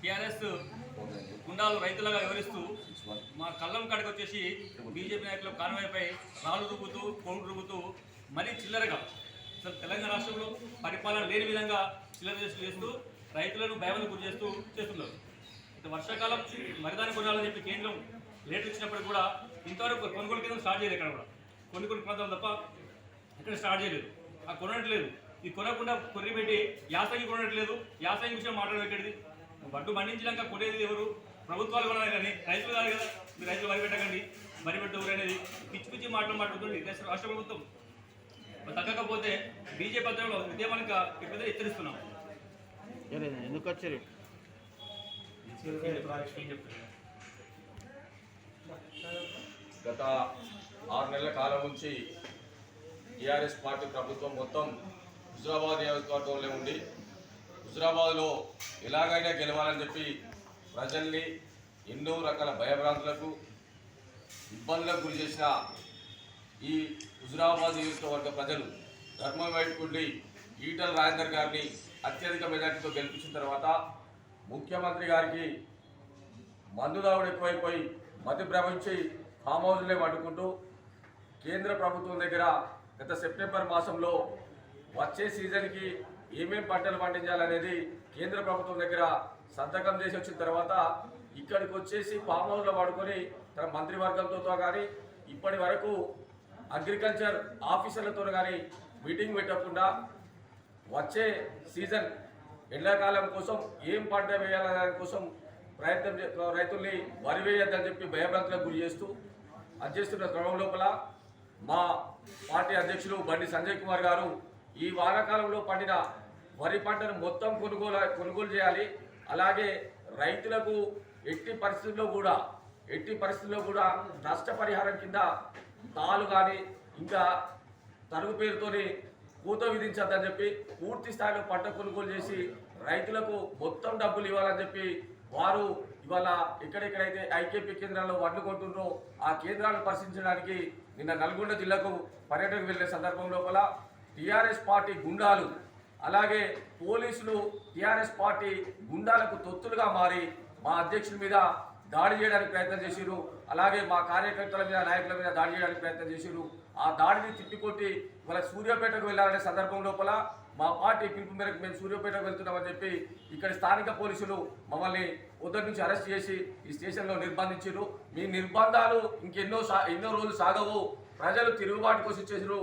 TRS గుండాలు రైతులుగా వివరిస్తూ మా కళ్ళం కాడికి వచ్చేసి బీజేపీ నాయకుల కాన్వాయ్పై రాళ్ళు రుబ్బుతూ కోళ్ళు రుబ్బుతూ మరీ చిల్లరగా అసలు తెలంగాణ రాష్ట్రంలో పరిపాలన లేని విధంగా చిల్లర చేస్తూ రైతులను భయానికి గురి చేస్తున్నారు. వర్షాకాలం మరిదాన్ని కొనాలని చెప్పి కేంద్రం రేట్లు ఇచ్చినప్పుడు కూడా ఇంతవరకు కొనుగోలు కేంద్రం స్టార్ట్ చేయలేదు. ఇక్కడ కూడా కొన్ని ప్రాంతాలు తప్ప ఇక్కడ స్టార్ట్ చేయలేదు. ఆ కొనట్లేదు. ఇది కొనకుండా కొర్రి పెట్టి యాసంగి కొనట్లేదు. యాసంగి విషయం మాట్లాడబెట్టేది వడ్డు పండించడానికి కొనేది ఎవరు? ప్రభుత్వాలు కొనాలి కానీ రైతులు కాదు కదా. మీరు రైతులు వరి పెట్టకండి, వరి పెట్ట అనేది పిచ్చి పిచ్చి మాటలు మాట్లాడుతుంది రాష్ట్ర ప్రభుత్వం. తగ్గకపోతే బీజేపీ పత్రంలో ఉద్యమానికి ఇప్పుడు హెచ్చరిస్తున్నాం. ఎందుకు వచ్చారు? గత 6 నెలల కాలం నుంచి టీఆర్ఎస్ పార్టీ ప్రభుత్వం మొత్తం హుజురాబాద్ నియోజకవర్గంలో ఉండి హుజురాబాద్లో ఎలాగైనా గెలవాలని చెప్పి ప్రజల్ని ఎన్నో రకాల భయభ్రాంతులకు ఇబ్బందులకు గురి చేసిన ఈ హుజురాబాద్ నియోజకవర్గ ప్రజలు ధర్మం వైపుకుండి ఈటల రాజేందర్ గారిని అత్యధిక మెజార్టీతో గెలిపించిన తర్వాత ముఖ్యమంత్రి గారికి మందుదావుడు ఎక్కువైపోయి మధ్య భ్రమించి ఫామ్ హౌస్లే పట్టుకుంటూ కేంద్ర ప్రభుత్వం దగ్గర గత సెప్టెంబర్ మాసంలో వచ్చే సీజన్కి ఏమేం పంటలు పండించాలనేది కేంద్ర ప్రభుత్వం దగ్గర సంతకం చేసి వచ్చిన తర్వాత ఇక్కడికి వచ్చేసి ఫామ్ హౌస్లో పడుకొని తన మంత్రివర్గంతో కానీ ఇప్పటి వరకు అగ్రికల్చర్ ఆఫీసర్లతో కానీ మీటింగ్ పెట్టకుండా వచ్చే సీజన్ ఎండాకాలం కోసం ఏం పంట వేయాలనే దానికోసం రైతుల్ని వరి వేయద్దని చెప్పి భయభ్రాంతులకు గురి చేస్తూ చేస్తున్న క్రమం లోపల మా పార్టీ అధ్యక్షులు బండి సంజయ్ కుమార్ గారు ఈ వానాకాలంలో పండిన వరి పంటను మొత్తం కొనుగోలు చేయాలి, అలాగే రైతులకు ఎట్టి పరిస్థితుల్లో కూడా నష్టపరిహారం కింద తాలు కానీ ఇంకా తరుగు పేరుతోని కూత విధించద్దని చెప్పి పూర్తి స్థాయిలో పంట కొనుగోలు చేసి రైతులకు మొత్తం డబ్బులు ఇవ్వాలని చెప్పి వారు ఇవాళ ఎక్కడెక్కడైతే ఐకేపీ కేంద్రాల్లో వడ్లు కొంటున్నారో ఆ కేంద్రాలను పరిశీలించడానికి నిన్న నల్గొండ జిల్లాకు పర్యటనకు వెళ్లే సందర్భం లోపల టీఆర్ఎస్ పార్టీ గుండాలు అలాగే పోలీసులు టీఆర్ఎస్ పార్టీ గుండాలకు తొత్తులుగా మారి మా అధ్యక్షుల మీద దాడి చేయడానికి ప్రయత్నం చేసిరు, అలాగే మా కార్యకర్తల మీద నాయకుల మీద దాడి చేయడానికి ప్రయత్నం చేసిరు. ఆ దాడిని తిప్పికొట్టి ఇవాళ సూర్యాపేటకు వెళ్ళాలనే సందర్భం లోపల మా పార్టీ పిలుపు మేరకు మేము సూర్యాపేటకు వెళ్తున్నామని చెప్పి ఇక్కడ స్థానిక పోలీసులు మమ్మల్ని ఉదయం నుంచి అరెస్ట్ చేసి ఈ స్టేషన్లో నిర్బంధించారు. మీ నిర్బంధాలు ఎన్నో రోజులు సాగవు, ప్రజలు తిరుగుబాటు కోసం చేసారు,